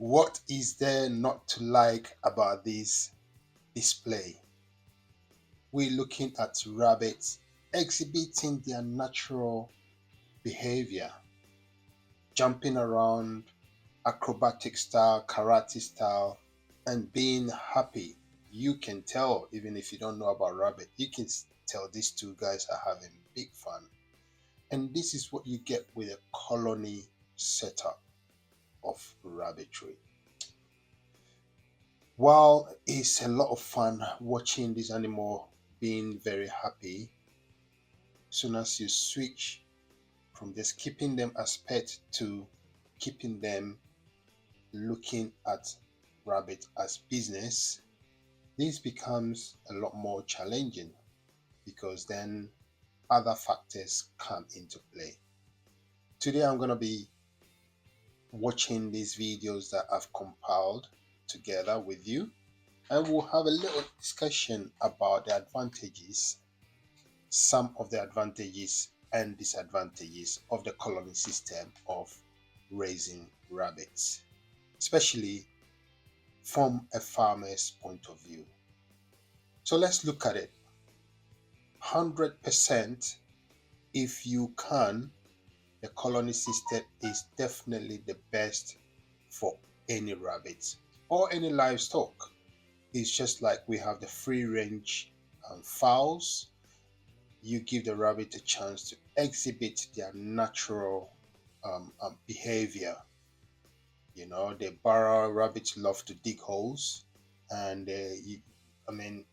What is there not to like about this display? We're looking at rabbits exhibiting their natural behavior, jumping around, acrobatic style, karate style, and being happy. You can tell, even if you don't know about rabbit, you can tell these two guys are having big fun. And this is what you get with a colony setup of rabbitry. While it's a lot of fun watching this animal being very happy, soon as you switch from just keeping them as pets to keeping them looking at rabbit as business, this becomes a lot more challenging because then other factors come into play. Today I'm going to be watching these videos that I've compiled together with you, and we'll have a little discussion about the advantages, some of the advantages and disadvantages of the colony system of raising rabbits, especially from a farmer's point of view. So let's look at it. 100%, if you can, the colony system is definitely the best for any rabbits or any livestock. It's just like we have the free range fowls. You give the rabbit a chance to exhibit their natural behavior. You know, the burrow rabbits love to dig holes, and I mean,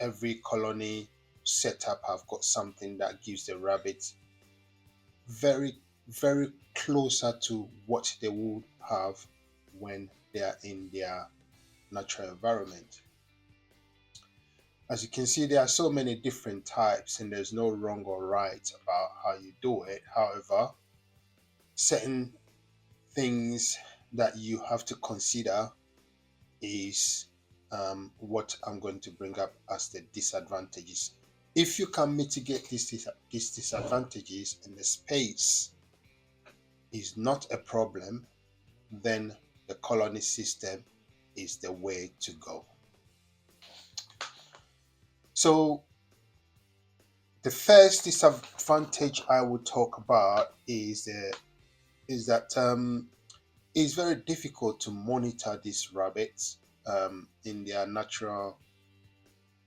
every colony setup have got something that gives the rabbits very, very closer to what they would have when they are in their natural environment. As you can see, there are so many different types, and there's no wrong or right about how you do it. However, certain things that you have to consider is what I'm going to bring up as the disadvantages. If you can mitigate these disadvantages and the space is not a problem, then the colony system is the way to go. So the first disadvantage I would talk about is that it's very difficult to monitor these rabbits in their natural,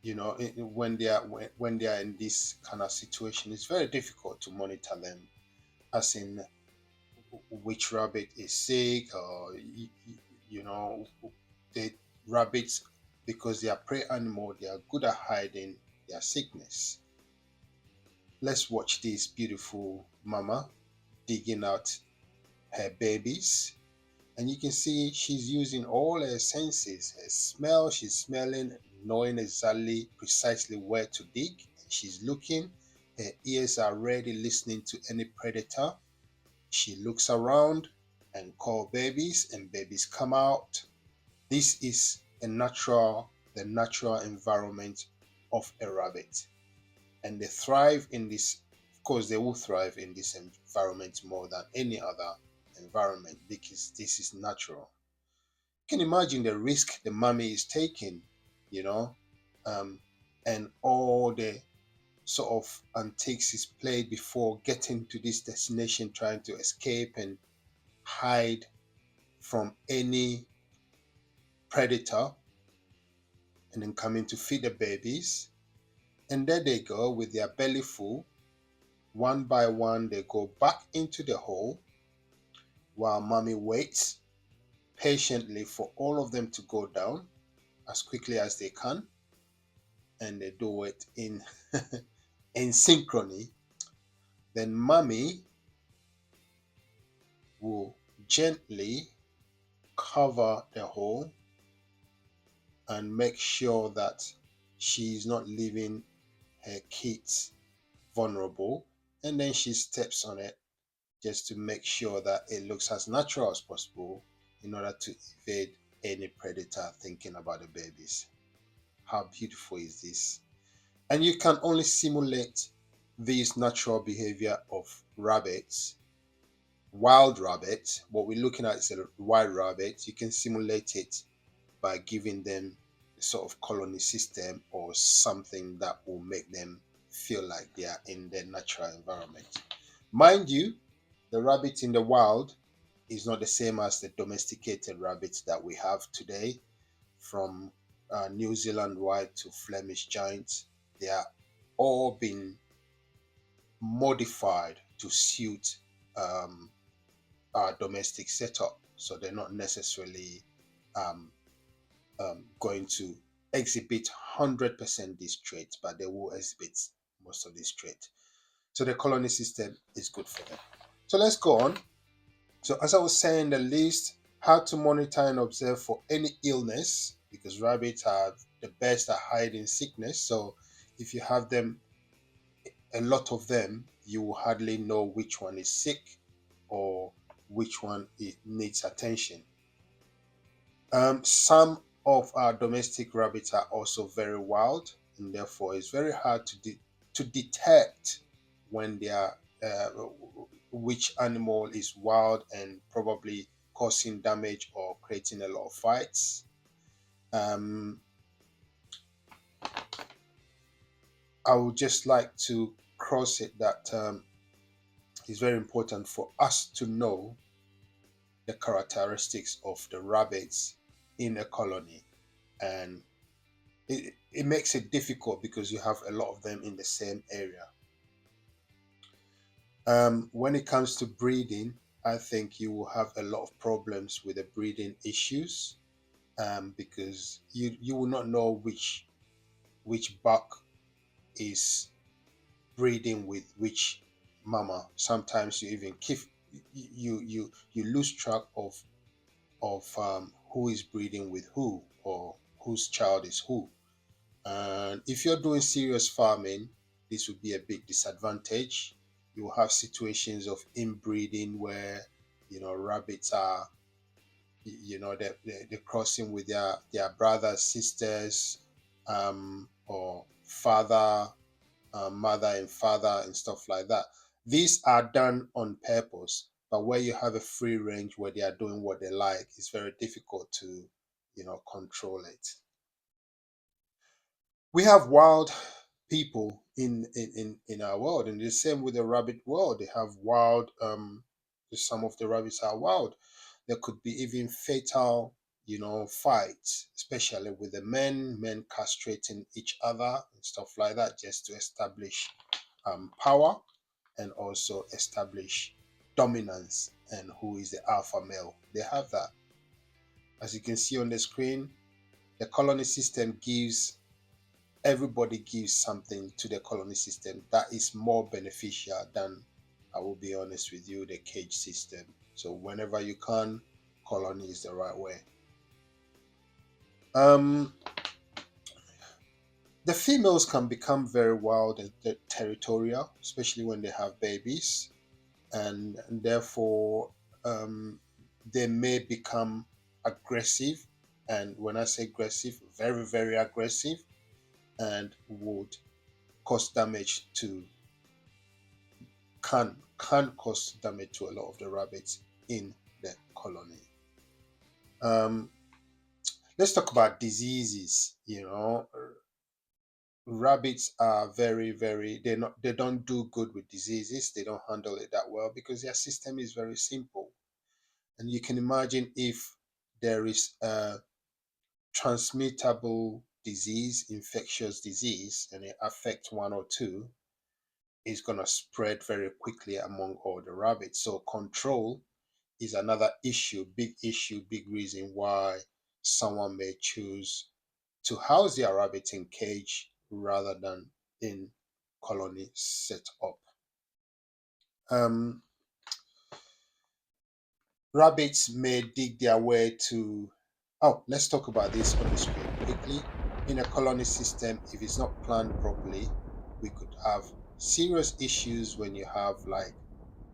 when they are in this kind of situation. It's very difficult to monitor them, as in which rabbit is sick, or the rabbits, because they are prey animal, they are good at hiding their sickness. Let's watch this beautiful mama digging out her babies, and you can see she's using all her senses. Her smell, she's smelling, knowing exactly precisely where to dig. She's looking, her ears are ready, listening to any predator. She looks around and call babies, and babies come out. This is the natural environment of a rabbit, and they thrive in this. Of course, they will thrive in this environment more than any other environment because this is natural. You can imagine the risk the mommy is taking, you know, um, and all the sort of antics is played before getting to this destination, trying to escape and hide from any predator, and then coming to feed the babies. And there they go with their belly full. One by one, they go back into the hole while mommy waits patiently for all of them to go down as quickly as they can. And they do it in in synchrony. Then mommy will gently cover the hole and make sure that she is not leaving her kids vulnerable, and then she steps on it just to make sure that it looks as natural as possible in order to evade any predator thinking about the babies. How beautiful is this? And you can only simulate this natural behavior of rabbits wild rabbit, what we're looking at is a wild rabbit. You can simulate it by giving them a sort of colony system or something that will make them feel like they are in their natural environment. Mind you, the rabbit in the wild is not the same as the domesticated rabbits that we have today, from New Zealand white to Flemish giant. They are all been modified to suit um, our domestic setup. So they're not necessarily um, going to exhibit 100% these traits, but they will exhibit most of these traits. So the colony system is good for them. So let's go on. So as I was saying, the list, how to monitor and observe for any illness, because rabbits are the best at hiding sickness. So if you have them, a lot of them, you will hardly know which one is sick or which one it needs attention. Some of our domestic rabbits are also very wild, and therefore it's very hard to detect when they are which animal is wild and probably causing damage or creating a lot of fights. Um, I would just like to cross it that it's very important for us to know the characteristics of the rabbits in a colony, and it makes it difficult because you have a lot of them in the same area. When it comes to breeding, I think you will have a lot of problems with the breeding issues, because you will not know which buck is breeding with which mama. Sometimes you even keep you lose track of who is breeding with who or whose child is who. And if you're doing serious farming, this would be a big disadvantage. You will have situations of inbreeding where rabbits are they're crossing with their brothers, sisters, or father, mother and father and stuff like that. These are done on purpose, but where you have a free range where they are doing what they like, it's very difficult to control it. We have wild people in our world, and the same with the rabbit world. They have wild some of the rabbits are wild. There could be even fatal fights, especially with the men castrating each other and stuff like that, just to establish power and also establish dominance and who is the alpha male. They have that. As you can see on the screen, the colony system gives everybody gives something to the colony system that is more beneficial than, I will be honest with you, the cage system. So whenever you can, colony is the right way. Um, the females can become very wild and territorial, especially when they have babies, and therefore um, they may become aggressive. And when I say aggressive, very, very aggressive, and would cause damage to can cause damage to a lot of the rabbits in the colony. Um, let's talk about diseases. Rabbits are they don't do good with diseases. They don't handle it that well because their system is very simple. And you can imagine if there is a transmittable disease, infectious disease, and it affects one or two, it's going to spread very quickly among all the rabbits. So control is another issue, big reason why someone may choose to house their rabbit in cage rather than in colony setup. Um, rabbits may dig their way to. Oh, let's talk about this on the screen quickly. In a colony system, if it's not planned properly, we could have serious issues when you have like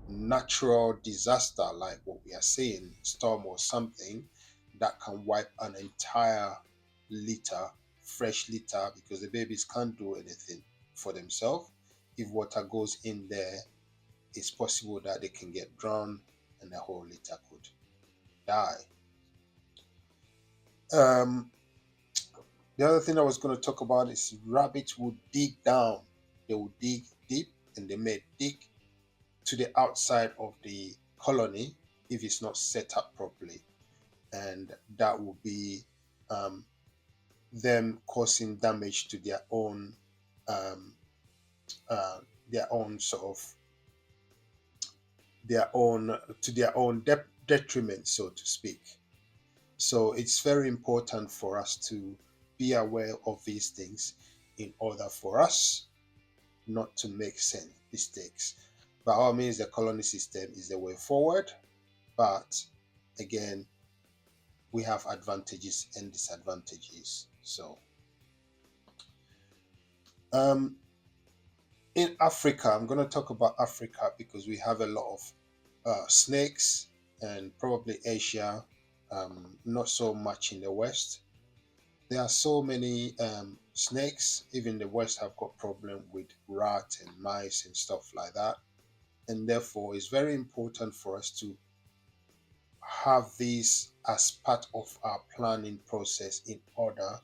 natural disaster like what we are seeing, storm or something that can wipe an entire litter, fresh litter, because the babies can't do anything for themselves. If water goes in there, it's possible that they can get drowned and the whole litter could die. Um, the other thing I was going to talk about is rabbits would dig down. They would dig deep, and they may dig to the outside of the colony if it's not set up properly, and that will be um, them causing damage to um, uh, their own sort of their own to their own detriment, so to speak. So it's very important for us to be aware of these things in order for us not to make mistakes. By all means, the colony system is the way forward, but again, we have advantages and disadvantages. So, um, in Africa, I'm going to talk about Africa because we have a lot of snakes, and probably Asia, not so much in the West. There are so many snakes. Even the West have got problem with rats and mice and stuff like that, and therefore it's very important for us to have these as part of our planning process in order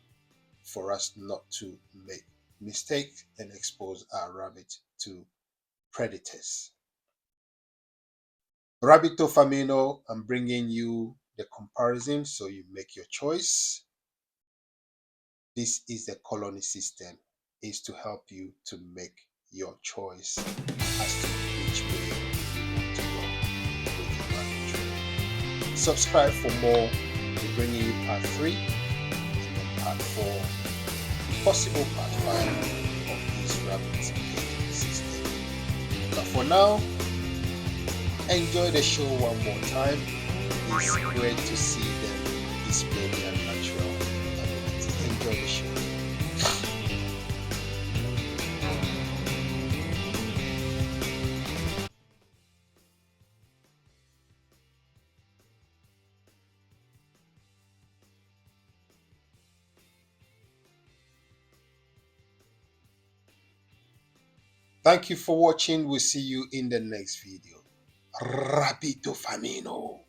for us not to make mistakes and expose our rabbit to predators. Rabbito Famino, I'm bringing you the comparison so you make your choice. This is the colony system, is to help you to make your choice as to which way you want to go with your rabbit trade. Subscribe for more. We're bringing you part 3 and then part 4, possible part 5 of this rabbit cage system. But for now, enjoy the show one more time. It's great to see them display their natural ability. Enjoy the show. Thank you for watching. We'll see you in the next video. Rapito Famino.